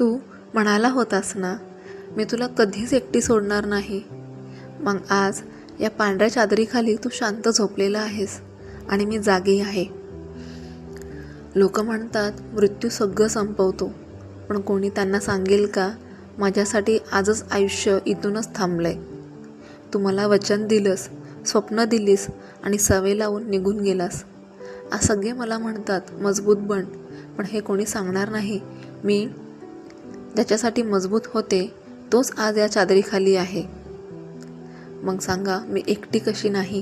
तू म्हणाला होतास ना, मी तुला कधीच एकटी सोडणार नाही. मग आज या पांढऱ्या चादरीखाली तू शांत झोपलेला आहेस आणि मी जागी आहे. लोक म्हणतात मृत्यू सगळं संपवतो, पण कोणी त्यांना सांगेल का माझ्यासाठी आजच आयुष्य इथूनच थांबलंय. तू मला वचन दिलंस, स्वप्न दिलीस आणि सवय लावून निघून गेलास. आज सगळे मला म्हणतात मजबूत बन, पण हे कोणी सांगणार नाही मी ज्याच्यासाठी मजबूत होते तोच आज या चादरीखाली आहे. मग सांगा मी एकटी कशी नाही.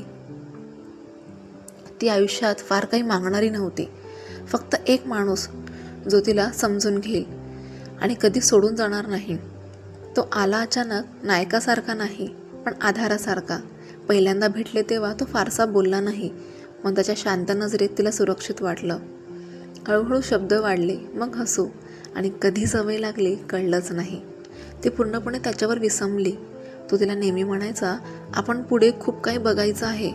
ती आयुष्यात फार काही मागणारी नव्हती, फक्त एक माणूस जो तिला समजून घेईल आणि कधी सोडून जाणार नाही. तो आला अचानक, नायकासारखा नाही पण आधारासारखा. पहिल्यांदा भेटले तेव्हा तो फारसा बोलला नाही, मग त्याच्या शांत नजरेत तिला सुरक्षित वाटलं. हळूहळू शब्द वाढले, मग हसू, आणि कधी सवय लागली कळलंच नाही. ती पूर्णपणे त्याच्यावर विसंबली. तो तिला नेहमी म्हणायचा, आपण पुढे खूप काही बघायचं आहे,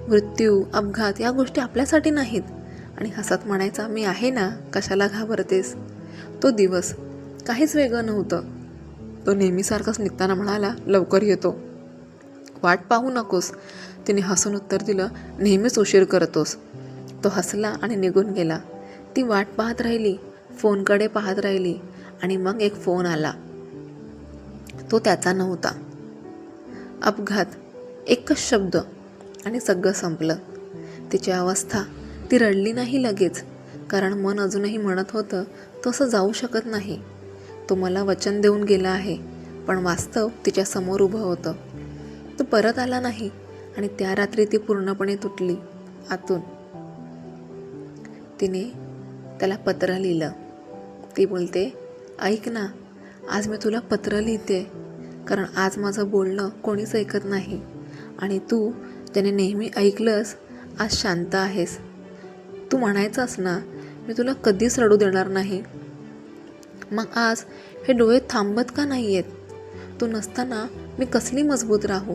मृत्यू, अपघात या गोष्टी आपल्यासाठी नाहीत. आणि हसत म्हणायचा, मी आहे ना, कशाला घाबरतेस. तो दिवस काहीच वेगळं नव्हतं. तो नेहमीसारखाच निघताना म्हणाला, लवकर येतो, वाट पाहू नकोस. तिने हसून उत्तर दिलं, नेहमीच उशीर करतोस. तो हसला आणि निघून गेला. ती वाट पाहत राहिली, फोनकडे पाहत राहिली, आणि मग एक फोन आला. तो त्याचा नव्हता. अपघात, एकच शब्द आणि सगळं संपलं. तिची अवस्था, ती रडली नाही लगेच, कारण मन अजूनही म्हणत होतं तो असं जाऊ शकत नाही. तो मला वचन देऊन गेला आहे, पण वास्तव तिच्या समोर उभं होतं. तो परत आला नाही आणि त्या रात्री ती पूर्णपणे तुटली आतून. तिने त्याला पत्र लिहिलं. ती बोलते, ऐक ना, आज मी तुला पत्र लिहिते, कारण आज माझं बोलणं कोणीच ऐकत नाही आणि तू ज्याने नेहमी ऐकलंस आज शांत आहेस. तू म्हणायचास ना, मी तुला कधीच रडू देणार नाही. मग आज हे डोळे थांबत का नाही आहेत? तू नसताना मी कसली मजबूत राहू?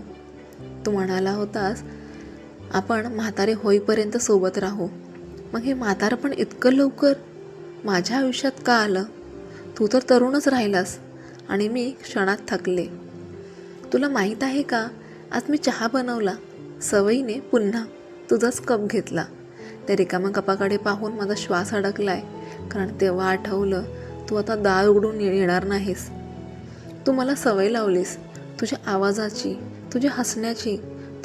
तू म्हणाला होतास आपण म्हातारे होईपर्यंत सोबत राहू. मग हे म्हातारपण इतकं लवकर माझ्या आयुष्यात का आलं? तू तर तरुणच राहिलास आणि मी क्षणात थकले. तुला माहीत आहे का, आज मी चहा बनवला, सवयीने पुन्हा तुझाच कप घेतला. त्या रिकाम्या कपाकडे पाहून माझा श्वास अडकलाय, कारण तेव्हा आठवलं तू आता दार उघडून येणार नाहीस. तू मला सवय लावलीस तुझ्या आवाजाची, तुझ्या हसण्याची,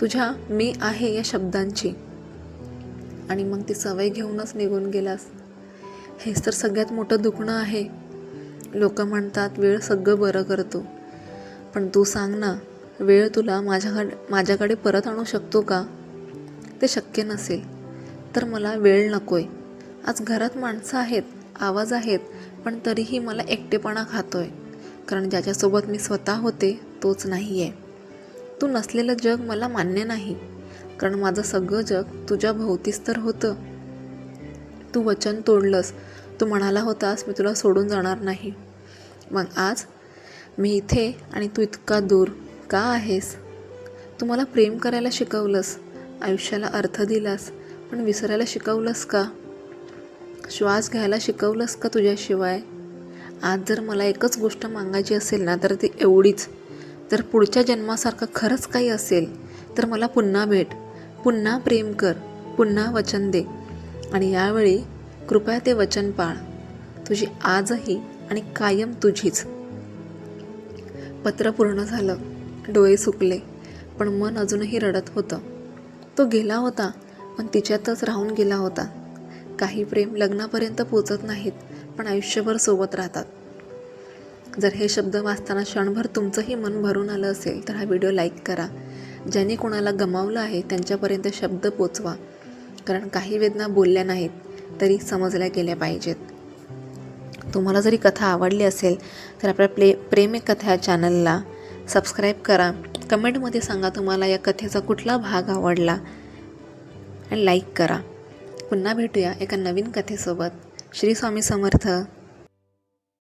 तुझ्या मी आहे या शब्दांची, आणि मग ती सवय घेऊनच निघून गेलास. हेच तर सगळ्यात मोठं दुखणं आहे. लोक म्हणतात वेळ सगळं बरं करतो, पण तू सांग ना, वेळ तुला माझ्याकडे परत आणू शकतो का? ते शक्य नसेल तर मला वेळ नकोय. आज घरात माणसं आहेत, आवाज आहेत, पण तरीही मला एकटेपणा खातोय, कारण ज्याच्यासोबत मी स्वतः होते तोच नाही आहे. तू नसलेलं जग मला मान्य नाही, कारण माझं सगळं जग तुझ्या भोवतीच तर होतं. तू वचन तोडलंस. तू म्हणाला होतास मी तुला सोडून जाणार नाही. मग आज मी इथे आणि तू इतका दूर का आहेस? तू मला प्रेम करायला शिकवलंस, आयुष्याला अर्थ दिलास, पण विसरायला शिकवलंस का? श्वास घ्यायला शिकवलंस का तुझ्याशिवाय? आज जर मला एकच गोष्ट मागायची असेल ना, तर ती एवढीच, जर पुढच्या जन्मासारखं खरंच काही असेल तर मला पुन्हा भेट, पुन्हा प्रेम कर, पुन्हा वचन दे, आणि यावेळी कृपया ते वचन पाळ. तुझी आजही आणि कायम तुझीच. पत्र पूर्ण झालं, डोळे सुकले, पण मन अजूनही रडत होतं. तो गेला होता, पण तिच्यातच राहून गेला होता. काही प्रेम लग्नापर्यंत पोचत नाहीत, पण आयुष्यभर सोबत राहतात. जर हे शब्द वाचताना क्षणभर तुमचंही मन भरून आलं असेल तर हा व्हिडिओ लाईक करा. ज्यांनी कोणाला गमावलं आहे त्यांच्यापर्यंत शब्द पोचवा, कारण काही वेदना बोलल्या नाहीत तरी समजल्या गेल्या पाहिजेत. तुम्हाला जरी कथा आवडली असेल तर आपल्या प्रेम एक कथा या चॅनलला सबस्क्राईब करा. कमेंटमध्ये सांगा तुम्हाला या कथेचा कुठला भाग आवडला, आणि लाईक करा. पुन्हा भेटूया एका नवीन कथेसोबत. श्री स्वामी समर्थ.